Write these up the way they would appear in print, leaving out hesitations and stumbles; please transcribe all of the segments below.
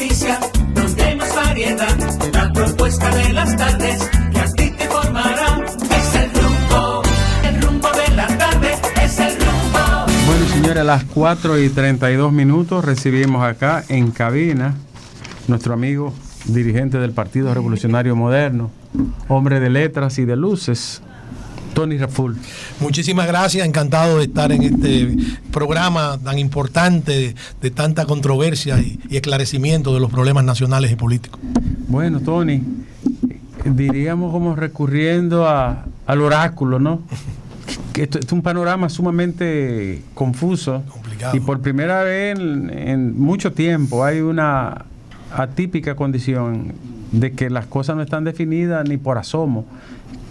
noticia, donde más variedad, la propuesta de las tardes, que a ti te formará, es el rumbo de la tarde, es el rumbo. Bueno, señores, a las 4:32 recibimos acá en cabina nuestro amigo dirigente del Partido Revolucionario Moderno, hombre de letras y de luces, Tony Raful. Muchísimas gracias, encantado de estar en este programa tan importante, de tanta controversia y esclarecimiento de los problemas nacionales y políticos. Bueno, Tony, diríamos como recurriendo al oráculo, ¿no? Que esto es un panorama sumamente confuso. Complicado. Y por primera vez en mucho tiempo hay una atípica condición de que las cosas no están definidas ni por asomo.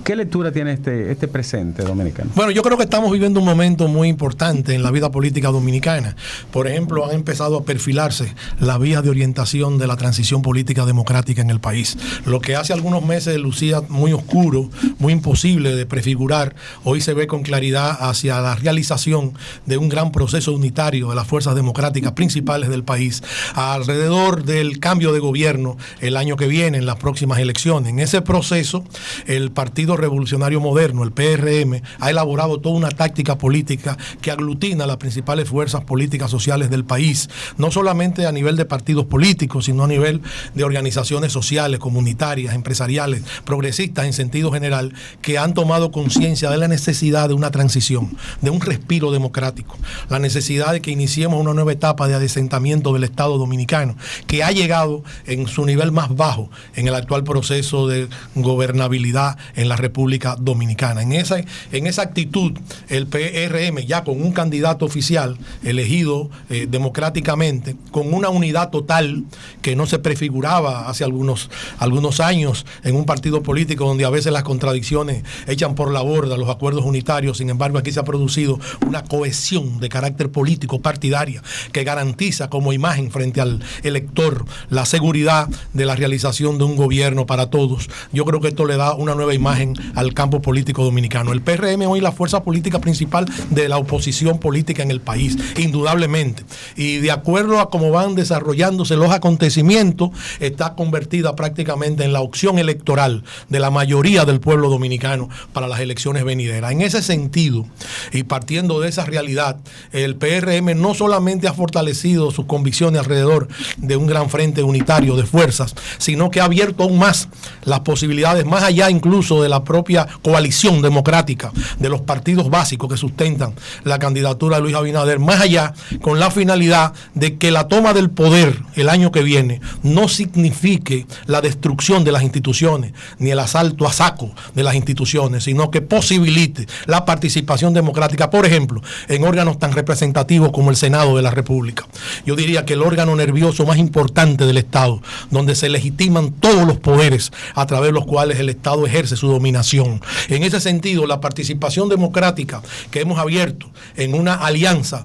¿Qué lectura tiene este presente dominicano? Bueno, yo creo que estamos viviendo un momento muy importante en la vida política dominicana. Por ejemplo, han empezado a perfilarse las vías de orientación de la transición política democrática en el país. Lo que hace algunos meses lucía muy oscuro, muy imposible de prefigurar, hoy se ve con claridad hacia la realización de un gran proceso unitario de las fuerzas democráticas principales del país alrededor del cambio de gobierno el año que viene, en las próximas elecciones. En ese proceso, el Partido Revolucionario Moderno, el PRM, ha elaborado toda una táctica política que aglutina las principales fuerzas políticas sociales del país, no solamente a nivel de partidos políticos, sino a nivel de organizaciones sociales, comunitarias, empresariales, progresistas en sentido general, que han tomado conciencia de la necesidad de una transición, de un respiro democrático, la necesidad de que iniciemos una nueva etapa de adesentamiento del Estado dominicano, que ha llegado en su nivel más bajo en el actual proceso de gobernabilidad en la República Dominicana. En esa actitud, el PRM, ya con un candidato oficial elegido democráticamente, con una unidad total que no se prefiguraba hace algunos años en un partido político donde a veces las contradicciones echan por la borda los acuerdos unitarios. Sin embargo, aquí se ha producido una cohesión de carácter político partidaria que garantiza como imagen frente al elector la seguridad de la realización de un gobierno para todos. Yo creo que esto le da una nueva imagen al campo político dominicano. El PRM hoy es la fuerza política principal de la oposición política en el país, indudablemente. Y de acuerdo a cómo van desarrollándose los acontecimientos, está convertida prácticamente en la opción electoral de la mayoría del pueblo dominicano para las elecciones venideras. En ese sentido, y partiendo de esa realidad, el PRM no solamente ha fortalecido sus convicciones alrededor de un gran frente unitario de fuerzas, sino que ha abierto aún más las posibilidades, más allá incluso de la propia coalición democrática de los partidos básicos que sustentan la candidatura de Luis Abinader, más allá, con la finalidad de que la toma del poder el año que viene no signifique la destrucción de las instituciones ni el asalto a saco de las instituciones, sino que posibilite la participación democrática, por ejemplo, en órganos tan representativos como el Senado de la República. Yo diría que el órgano nervioso más importante del Estado, donde se legitiman todos los poderes a través de los cuales el Estado ejerce su dominación. En ese sentido, la participación democrática que hemos abierto en una alianza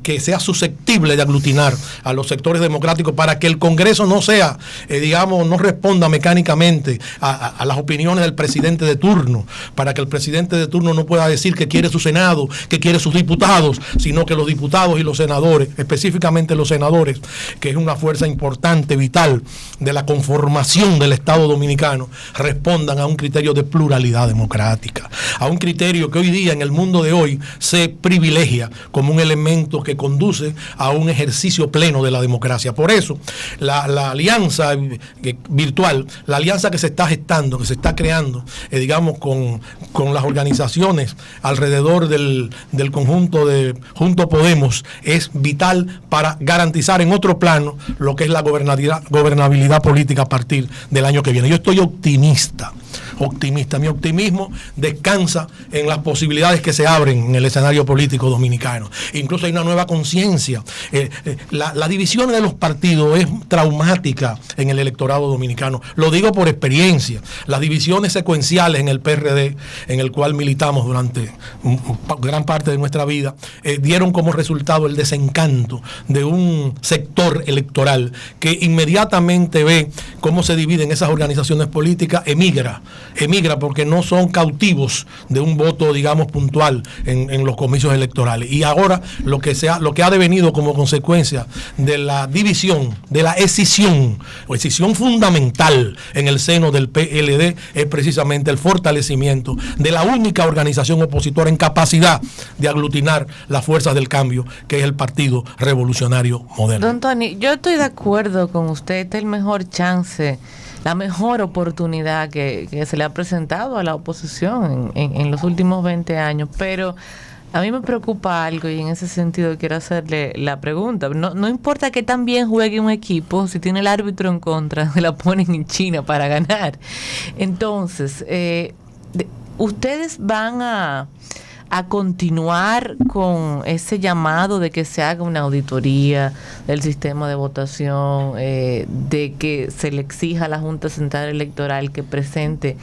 que sea susceptible de aglutinar a los sectores democráticos para que el Congreso no sea, no responda mecánicamente a las opiniones del presidente de turno, para que el presidente de turno no pueda decir que quiere su Senado, que quiere sus diputados, sino que los diputados y los senadores, específicamente los senadores, que es una fuerza importante, vital, de la conformación del Estado dominicano, respondan a un criterio de pluralidad democrática, a un criterio que hoy día en el mundo de hoy se privilegia como un elemento que conduce a un ejercicio pleno de la democracia. Por eso la alianza virtual, la alianza que se está gestando, que se está creando, con las organizaciones alrededor del conjunto de Juntos Podemos, es vital para garantizar en otro plano lo que es la gobernabilidad política a partir del año que viene. Yo estoy optimista. Mi optimismo descansa en las posibilidades que se abren en el escenario político dominicano. Incluso hay una nueva conciencia. La división de los partidos es traumática en el electorado dominicano. Lo digo por experiencia. Las divisiones secuenciales en el PRD, en el cual militamos durante gran parte de nuestra vida, dieron como resultado el desencanto de un sector electoral que inmediatamente ve cómo se dividen esas organizaciones políticas, emigra emigra porque no son cautivos de un voto, digamos, puntual en los comicios electorales. Y ahora lo que ha devenido como consecuencia de la división, de la escisión fundamental en el seno del PLD, es precisamente el fortalecimiento de la única organización opositora en capacidad de aglutinar las fuerzas del cambio, que es el Partido Revolucionario Moderno. Don Tony, yo estoy de acuerdo con usted. Este es el mejor chance, la mejor oportunidad que se le ha presentado a la oposición en los últimos 20 años, pero a mí me preocupa algo y en ese sentido quiero hacerle la pregunta. No importa que tan bien juegue un equipo, si tiene el árbitro en contra, se la ponen en China para ganar. Entonces, ¿ustedes van a continuar con ese llamado de que se haga una auditoría del sistema de votación, de que se le exija a la Junta Central Electoral que presente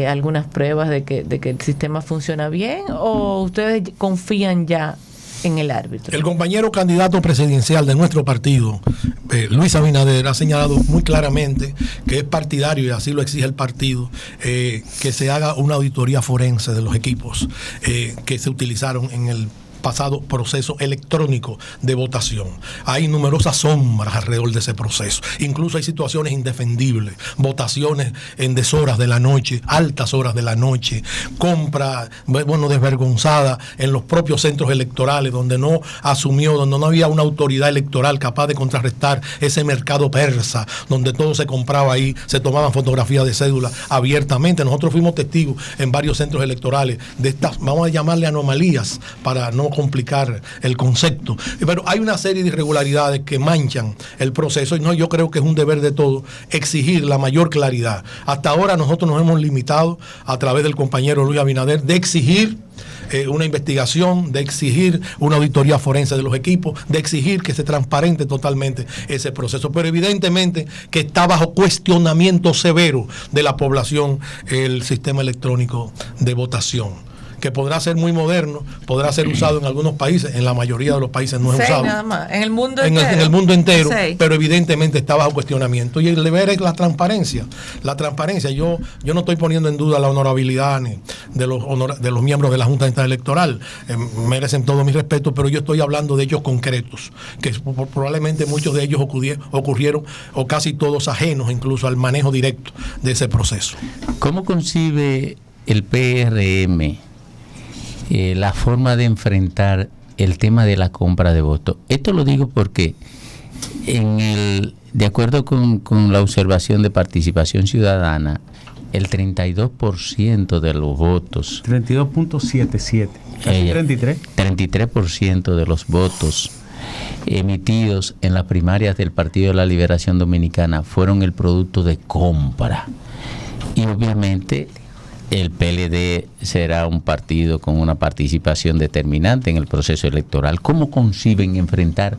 algunas pruebas de que el sistema funciona bien, o ustedes confían ya en el árbitro? El compañero candidato presidencial de nuestro partido, Luis Abinader, ha señalado muy claramente que es partidario, y así lo exige el partido, que se haga una auditoría forense de los equipos que se utilizaron en el pasado proceso electrónico de votación. Hay numerosas sombras alrededor de ese proceso. Incluso hay situaciones indefendibles, votaciones en deshoras de la noche, altas horas de la noche, compra, desvergonzada en los propios centros electorales, donde no había una autoridad electoral capaz de contrarrestar ese mercado persa, donde todo se compraba ahí, se tomaban fotografías de cédula abiertamente. Nosotros fuimos testigos en varios centros electorales de estas, vamos a llamarle anomalías, para no complicar el concepto, pero hay una serie de irregularidades que manchan el proceso, y yo creo que es un deber de todos exigir la mayor claridad. Hasta ahora nosotros nos hemos limitado, a través del compañero Luis Abinader, de exigir una investigación, de exigir una auditoría forense de los equipos, de exigir que se transparente totalmente ese proceso, pero evidentemente que está bajo cuestionamiento severo de la población el sistema electrónico de votación, que podrá ser muy moderno, podrá ser usado en algunos países, en la mayoría de los países no es usado. Nada más. En el mundo entero. En el mundo entero, pero evidentemente está bajo cuestionamiento. Y el deber es la transparencia. La transparencia, yo no estoy poniendo en duda la honorabilidad de los miembros de la Junta Central Electoral. Merecen todo mi respeto, pero yo estoy hablando de hechos concretos, que probablemente muchos de ellos ocurrieron, o casi todos ajenos incluso al manejo directo de ese proceso. ¿Cómo concibe el PRM la forma de enfrentar el tema de la compra de votos? Esto lo digo porque de acuerdo con la observación de Participación Ciudadana, el 32% de los votos, 32.77, casi 33% de los votos emitidos en las primarias del Partido de la Liberación Dominicana fueron el producto de compra. Y obviamente el PLD será un partido con una participación determinante en el proceso electoral. ¿Cómo conciben enfrentar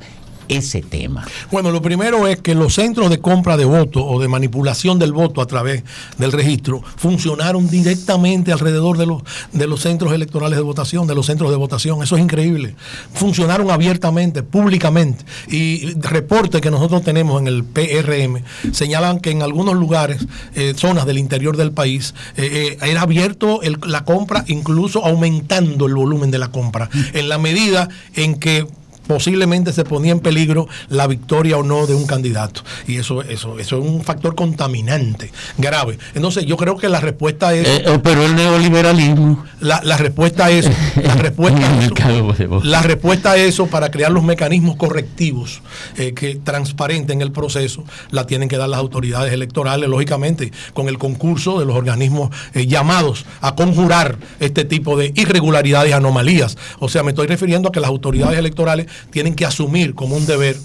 ese tema? Bueno, lo primero es que los centros de compra de votos o de manipulación del voto a través del registro funcionaron directamente alrededor de los centros electorales de votación, de los centros de votación. Eso es increíble. Funcionaron abiertamente, públicamente. Y reportes que nosotros tenemos en el PRM señalan que en algunos lugares, zonas del interior del país, era abierto la compra, incluso aumentando el volumen de la compra, en la medida en que posiblemente se ponía en peligro la victoria o no de un candidato. Y eso es un factor contaminante, grave. Entonces yo creo que la respuesta es... pero el neoliberalismo... La respuesta a eso, para crear los mecanismos correctivos que transparenten el proceso, la tienen que dar las autoridades electorales, lógicamente, con el concurso de los organismos llamados a conjurar este tipo de irregularidades y anomalías. O sea, me estoy refiriendo a que las autoridades electorales tienen que asumir como un deber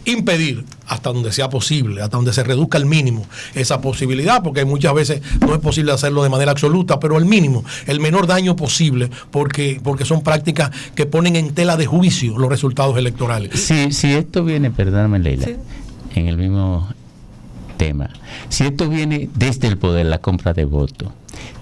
impedir hasta donde sea posible, hasta donde se reduzca al mínimo esa posibilidad, porque muchas veces no es posible hacerlo de manera absoluta, pero al mínimo, el menor daño posible, porque son prácticas que ponen en tela de juicio los resultados electorales. Si esto viene, perdóname Leila, sí, en el mismo tema, si esto viene desde el poder, la compra de votos,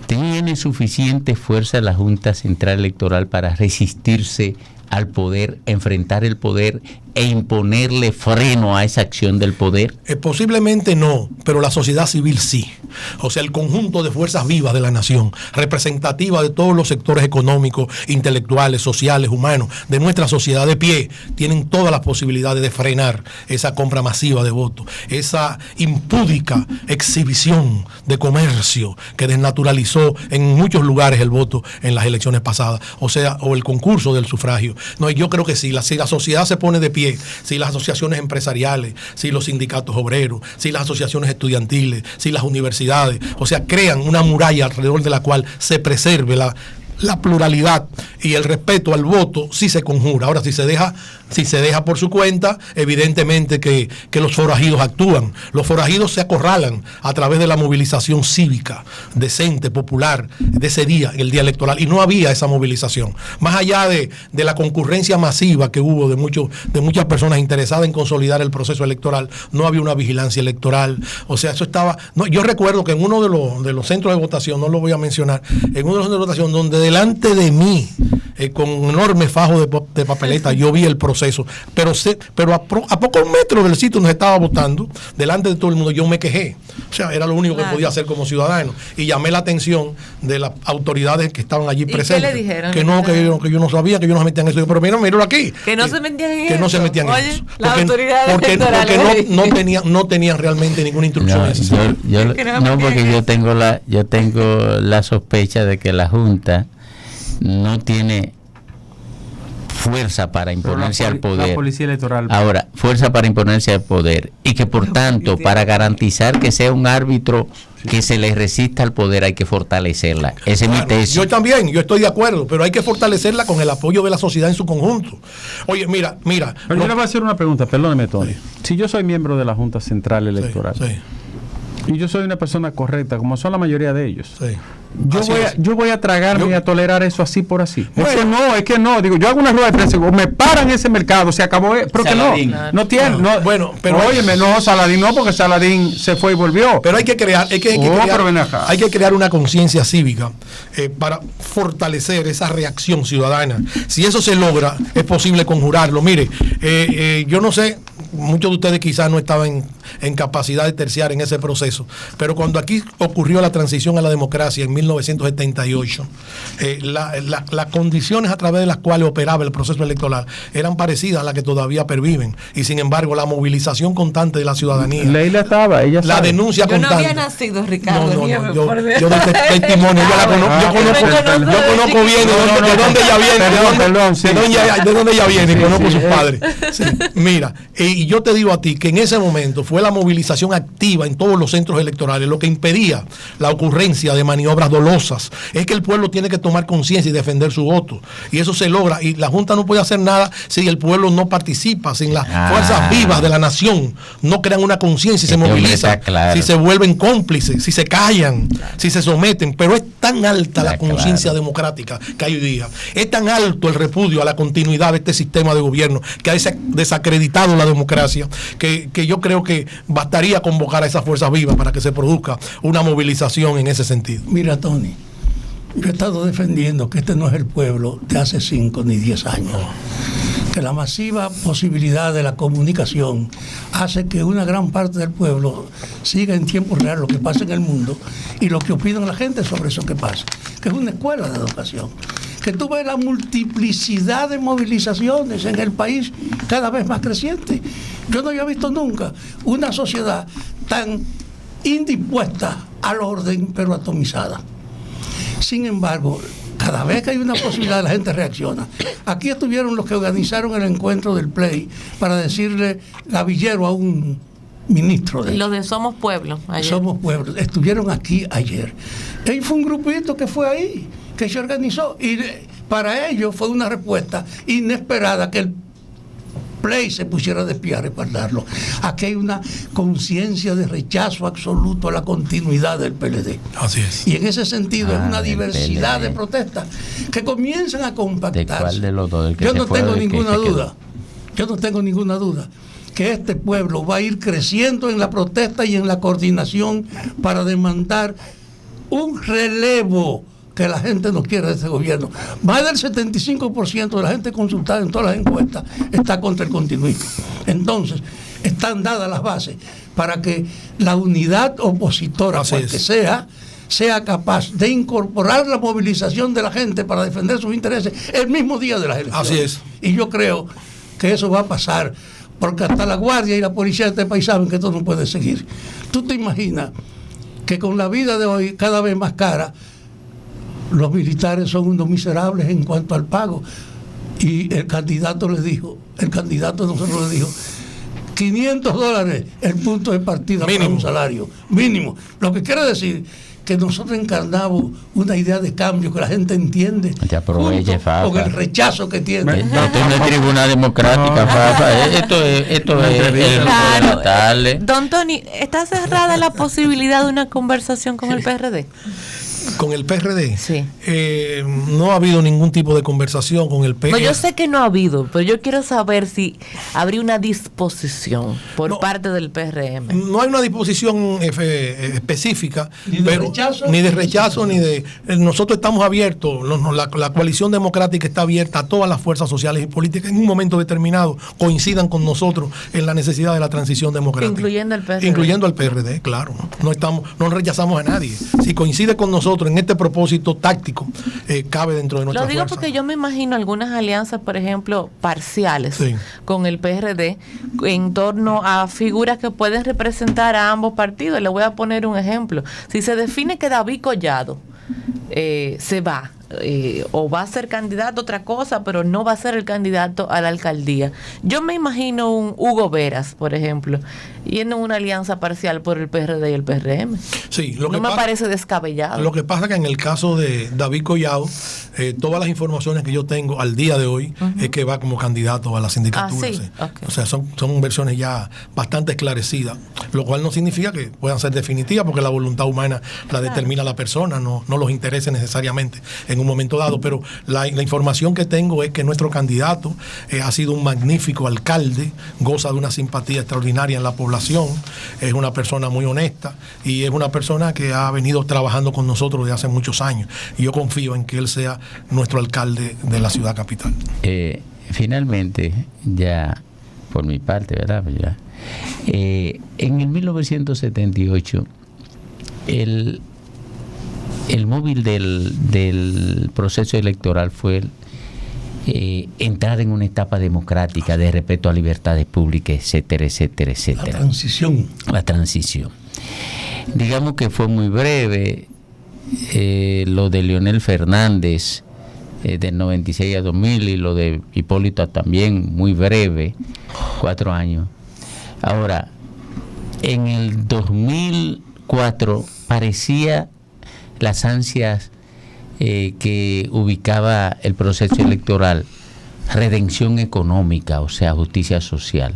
¿tiene suficiente fuerza la Junta Central Electoral para resistirse al poder, enfrentar el poder e imponerle freno a esa acción del poder? Posiblemente no, pero la sociedad civil sí. O sea, el conjunto de fuerzas vivas de la nación, representativa de todos los sectores económicos, intelectuales, sociales, humanos, de nuestra sociedad de pie, tienen todas las posibilidades de frenar esa compra masiva de votos, esa impúdica exhibición de comercio que desnaturalizó en muchos lugares el voto en las elecciones pasadas, o sea, o el concurso del sufragio. No, yo creo que sí, si la sociedad se pone de pie, si las asociaciones empresariales, si los sindicatos obreros, si las asociaciones estudiantiles, si las universidades, o sea, crean una muralla alrededor de la cual se preserve la pluralidad y el respeto al voto, sí se conjura. Ahora, si se deja por su cuenta, evidentemente que los forajidos actúan. Los forajidos se acorralan a través de la movilización cívica, decente, popular, de ese día, el día electoral, y no había esa movilización. Más allá de la concurrencia masiva que hubo de muchas personas interesadas en consolidar el proceso electoral, no había una vigilancia electoral. O sea, eso estaba... No, yo recuerdo que en uno de los centros de votación, no lo voy a mencionar, en uno de los centros de votación, donde delante de mí, con un enorme fajo de papeleta, yo vi el proceso, pero a pocos metros del sitio donde se estaba votando, delante de todo el mundo, yo me quejé. O sea, era lo único que podía hacer como ciudadano, y llamé la atención de las autoridades que estaban allí presentes. ¿Qué le dijeron? Que yo no sabía, que ellos no se metían en eso. Pero míralo aquí. Que no se metían en eso. Que no se metían en eso. Las autoridades porque no tenían realmente ninguna instrucción. Porque yo tengo la sospecha de que la Junta no tiene fuerza para imponerse al poder. La policía electoral. Ahora, fuerza para imponerse al poder. Y que por tanto, para garantizar que sea un árbitro que se le resista al poder, hay que fortalecerla. Esa es mi tesis. Yo también, yo estoy de acuerdo, pero hay que fortalecerla con el apoyo de la sociedad en su conjunto. Oye, mira. Pero yo le voy a hacer una pregunta, perdóneme, Tony. Sí. Si yo soy miembro de la Junta Central Electoral, sí. Y yo soy una persona correcta, como son la mayoría de ellos. Sí. Yo voy a tragarme y a tolerar eso así por así. Bueno, es que no. Digo, yo hago una rueda de prensa, me paran ese mercado, se acabó. Pero Saladín. No tiene. No, bueno, pero óyeme, no, Saladín no, porque Saladín se fue y volvió. Pero hay que crear, hay que crear una conciencia cívica para fortalecer esa reacción ciudadana. Si eso se logra, es posible conjurarlo. Mire, yo no sé, muchos de ustedes quizás no estaban en capacidad de terciar en ese proceso, pero cuando aquí ocurrió la transición a la democracia en 1978, las condiciones a través de las cuales operaba el proceso electoral eran parecidas a las que todavía perviven, y sin embargo la movilización constante de la ciudadanía, Leila estaba, ella la sabe. Denuncia yo constante. No había nacido, Ricardo. Yo de testimonio, yo conozco bien de dónde ella viene, de dónde ella viene, conozco a sus padres. Sí, mira, y yo te digo a ti que en ese momento fue la movilización activa en todos los centros electorales lo que impedía la ocurrencia de maniobras dolosas. Es que el pueblo tiene que tomar conciencia y defender su voto, y eso se logra, y la Junta no puede hacer nada si el pueblo no participa, sin las fuerzas vivas de la nación no crean una conciencia y se movilizan, si se vuelven cómplices, si se callan, si se someten. Pero es tan alta la conciencia democrática que hay hoy día, es tan alto el repudio a la continuidad de este sistema de gobierno que ha desacreditado la democracia, que yo creo que bastaría convocar a esas fuerzas vivas para que se produzca una movilización en ese sentido. Mira, Tony, yo he estado defendiendo que este no es el pueblo de hace 5 ni 10 años. Que la masiva posibilidad de la comunicación hace que una gran parte del pueblo siga en tiempo real lo que pasa en el mundo y lo que opina la gente sobre eso que pasa, que es una escuela de educación. Que tú ves la multiplicidad de movilizaciones en el país cada vez más creciente. Yo no había visto nunca una sociedad tan indispuesta al orden, pero atomizada. Sin embargo, cada vez que hay una posibilidad, la gente reacciona. Aquí estuvieron los que organizaron el encuentro del Play para decirle gavillero a un ministro. Los de Somos Pueblo. Ayer. Somos Pueblo. Estuvieron aquí ayer. Y fue un grupito que fue ahí, que se organizó. Y para ellos fue una respuesta inesperada que el Play se pusiera de pie a respaldarlo. Aquí hay una conciencia de rechazo absoluto a la continuidad del PLD. Así es. Y en ese sentido es una diversidad de protestas que comienzan a compactarse. ¿De cuál de los dos? Yo no tengo ninguna duda. Yo no tengo ninguna duda que este pueblo va a ir creciendo en la protesta y en la coordinación para demandar un relevo que la gente no quiere de ese gobierno. Más del 75% de la gente consultada en todas las encuestas está contra el continuismo. Entonces, están dadas las bases para que la unidad opositora, que sea capaz de incorporar la movilización de la gente para defender sus intereses el mismo día de las elecciones. Así es. Y yo creo que eso va a pasar, porque hasta la guardia y la policía de este país saben que esto no puede seguir. ¿Tú te imaginas que con la vida de hoy cada vez más cara, los militares son unos miserables en cuanto al pago? Y el candidato de nosotros le dijo, $500 el punto de partida para un salario mínimo. Lo que quiere decir que nosotros encarnamos una idea de cambio que la gente entiende, aproveche, Fafa, con el rechazo que tiene. Esto no es tribuna democrática, Fafa. Esto es claro. Don Tony, ¿está cerrada la posibilidad de una conversación con el PRD? Con el PRD, sí. No ha habido ningún tipo de conversación con el PRD. No, yo sé que no ha habido, pero yo quiero saber si habría una disposición por parte del PRM. No hay una disposición específica, ni de rechazo, ni de... Nosotros estamos abiertos, la coalición democrática está abierta a todas las fuerzas sociales y políticas en un momento determinado coincidan con nosotros en la necesidad de la transición democrática. Incluyendo al PRD. Incluyendo al PRD, claro. No rechazamos a nadie. Si coincide con nosotros en este propósito táctico, cabe dentro de nuestra fuerza. Lo digo fuerza. porque yo me imagino algunas alianzas, por ejemplo, parciales con el PRD en torno a figuras que pueden representar a ambos partidos. Le voy a poner un ejemplo. Si se define que David Collado se va, o va a ser candidato a otra cosa, pero no va a ser el candidato a la alcaldía. Yo me imagino un Hugo Veras, por ejemplo, yendo en una alianza parcial por el PRD y el PRM. Sí, no me parece descabellado. Lo que pasa es que en el caso de David Collado, todas las informaciones que yo tengo al día de hoy es que va como candidato a la sindicatura. ¿Sí? Okay. O sea, son versiones ya bastante esclarecidas, lo cual no significa que puedan ser definitivas, porque la voluntad humana la determina la persona, no los intereses necesariamente en un momento dado, pero la información que tengo es que nuestro candidato ha sido un magnífico alcalde, goza de una simpatía extraordinaria en la población, es una persona muy honesta y es una persona que ha venido trabajando con nosotros desde hace muchos años, y yo confío en que él sea nuestro alcalde de la ciudad capital. Finalmente, ya por mi parte, ¿verdad? Ya, en el 1978 el móvil del proceso electoral fue entrar en una etapa democrática de respeto a libertades públicas, etcétera, etcétera, etcétera. La transición. Digamos que fue muy breve. Lo de Leonel Fernández del 96 a 2000 y lo de Hipólito también muy breve, 4 años. Ahora, en el 2004 parecía las ansias que ubicaba el proceso electoral, redención económica, o sea, justicia social.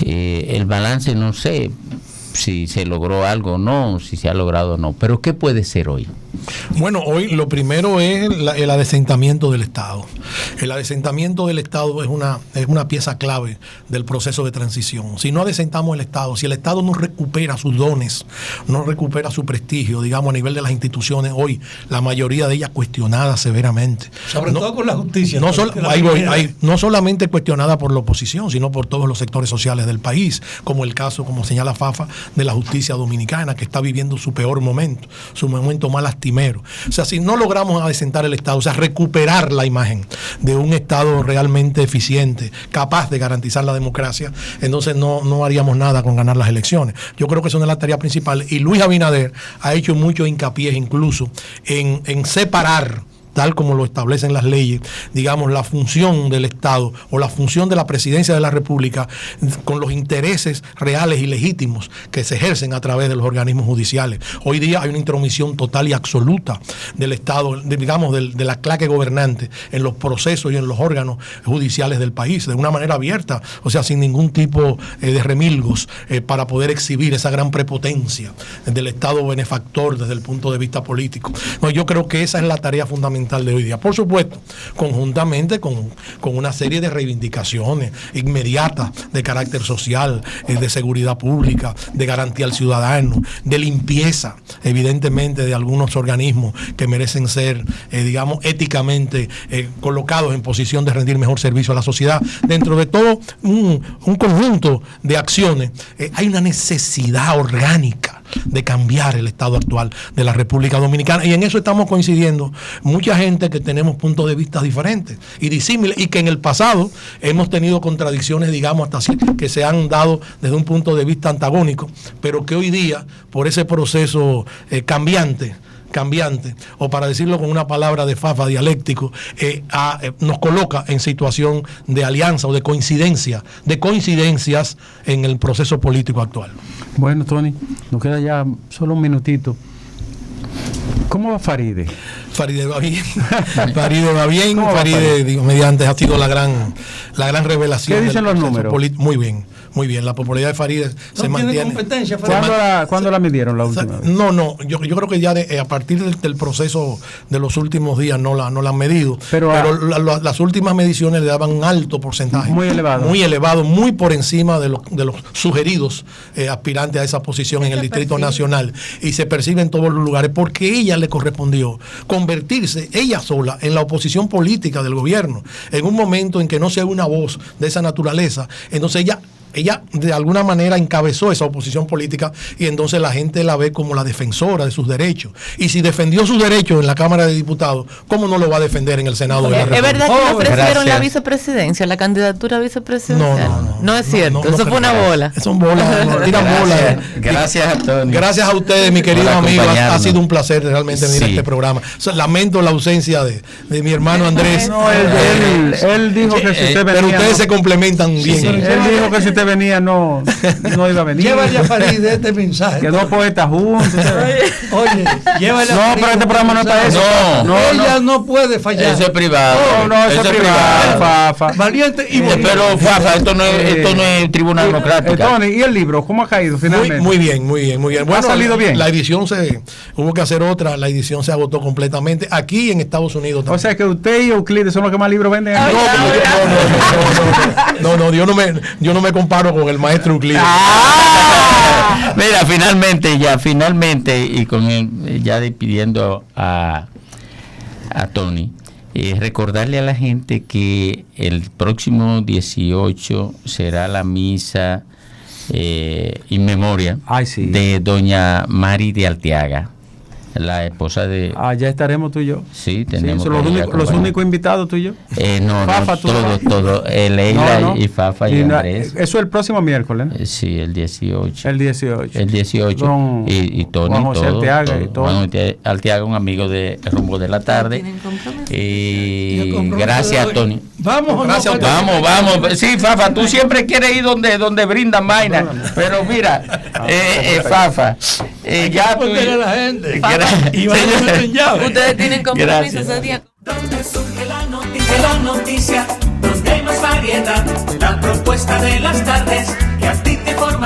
El balance, no sé si se logró algo o no, si se ha logrado o no, pero ¿qué puede ser hoy? Bueno, hoy lo primero es el adesentamiento del Estado. El adesentamiento del Estado es una pieza clave del proceso de transición. Si no adesentamos el Estado, si el Estado no recupera sus dones, no recupera su prestigio, digamos, a nivel de las instituciones, hoy la mayoría de ellas cuestionadas severamente. Sobre todo con la justicia. No solamente cuestionada por la oposición, sino por todos los sectores sociales del país, como el caso, como señala Fafa, de la justicia dominicana, que está viviendo su peor momento, su momento más lastimero. O sea, si no logramos adecentar el Estado, o sea, recuperar la imagen de un Estado realmente eficiente, capaz de garantizar la democracia, entonces no haríamos nada con ganar las elecciones. Yo creo que esa es la tarea principal, y Luis Abinader ha hecho mucho hincapié incluso en separar, tal como lo establecen las leyes, digamos, la función del Estado o la función de la presidencia de la República con los intereses reales y legítimos que se ejercen a través de los organismos judiciales. Hoy día hay una intromisión total y absoluta del Estado, digamos, de la claque gobernante en los procesos y en los órganos judiciales del país, de una manera abierta, o sea, sin ningún tipo de remilgos, para poder exhibir esa gran prepotencia del Estado benefactor desde el punto de vista político. No, yo creo que esa es la tarea fundamental fundamental de hoy día. Por supuesto, conjuntamente con una serie de reivindicaciones inmediatas de carácter social, de seguridad pública, de garantía al ciudadano, de limpieza, evidentemente, de algunos organismos que merecen ser, digamos, éticamente colocados en posición de rendir mejor servicio a la sociedad. Dentro de todo un conjunto de acciones, hay una necesidad orgánica de cambiar el estado actual de la República Dominicana, y en eso estamos coincidiendo mucha gente que tenemos puntos de vista diferentes y disímiles, y que en el pasado hemos tenido contradicciones, digamos, hasta así, que se han dado desde un punto de vista antagónico, pero que hoy día, por ese proceso cambiante, o para decirlo con una palabra de Fafa, dialéctico, nos coloca en situación de alianza o de coincidencias en el proceso político actual. Bueno, Tony, nos queda ya solo un minutito. ¿Cómo va Faride? Faride va bien. Faride va bien. Faride, digo, mediante, ha sido la gran revelación. ¿Qué dicen los números? Muy bien. Muy bien, la popularidad de Faride se mantiene. Competencia, ¿Cuándo la midieron la última vez? No, yo creo que ya a partir del proceso de los últimos días no la han medido, pero las últimas mediciones le daban un alto porcentaje. Muy elevado, muy por encima de los sugeridos aspirantes a esa posición en el Distrito Nacional, y se percibe en todos los lugares, porque ella le correspondió convertirse ella sola en la oposición política del gobierno, en un momento en que no se oye una voz de esa naturaleza. Entonces ella de alguna manera encabezó esa oposición política, y entonces la gente la ve como la defensora de sus derechos. Y si defendió sus derechos en la Cámara de Diputados, ¿cómo no lo va a defender en el Senado de la República? ¿Es verdad que le ofrecieron la vicepresidencia, la candidatura vicepresidencial? No es cierto, eso fue una bola. Son bolas, tiran bolas. Gracias, Antonio. Gracias a ustedes, mi querido amigo. Ha sido un placer realmente venir a este programa. Lamento la ausencia de mi hermano Andrés. Él dijo que si usted venía, pero ustedes se complementan bien. Sí, él dijo que si usted venía no iba a venir. Llévale a Faride este mensaje. Que dos poetas juntos. Oye, llévale a No, pero este programa no está eso. Ella no puede fallar. Eso es privado. Eso es privado. Fafa. Valiente y bonito. Pero Fafa, esto no es tribunal democrático. Tony, ¿y el libro? ¿Cómo ha caído finalmente? Muy bien. Bueno, ¿ha salido bien? La edición hubo que hacer otra, la edición se agotó completamente. Aquí en Estados Unidos también. O sea que usted y Euclides son los que más libros venden. No, yo no me comparo con el maestro Euclides. Mira, finalmente, y con él, ya despidiendo a Tony, recordarle a la gente que el próximo 18 será la misa in memoria de doña Mari de Arteaga, la esposa de... ya estaremos tú y yo. Sí, tenemos los únicos invitados, tú y yo. Fafa, todo, Leila y Fafa y Andrés. Eso es el próximo miércoles. Sí, el 18. El 18. Y Tony, Juan José Arteaga y todo. Juan José Arteaga, un amigo de Rumbo de la Tarde. Gracias, Tony. Vamos. Sí, Fafa, tú siempre quieres ir donde brindan vaina. Pero mira, Fafa, ya tú... la gente. Ustedes tienen compromiso ese día. Donde surge la noticia, donde hay más variedad, la propuesta de las tardes que a ti te informa.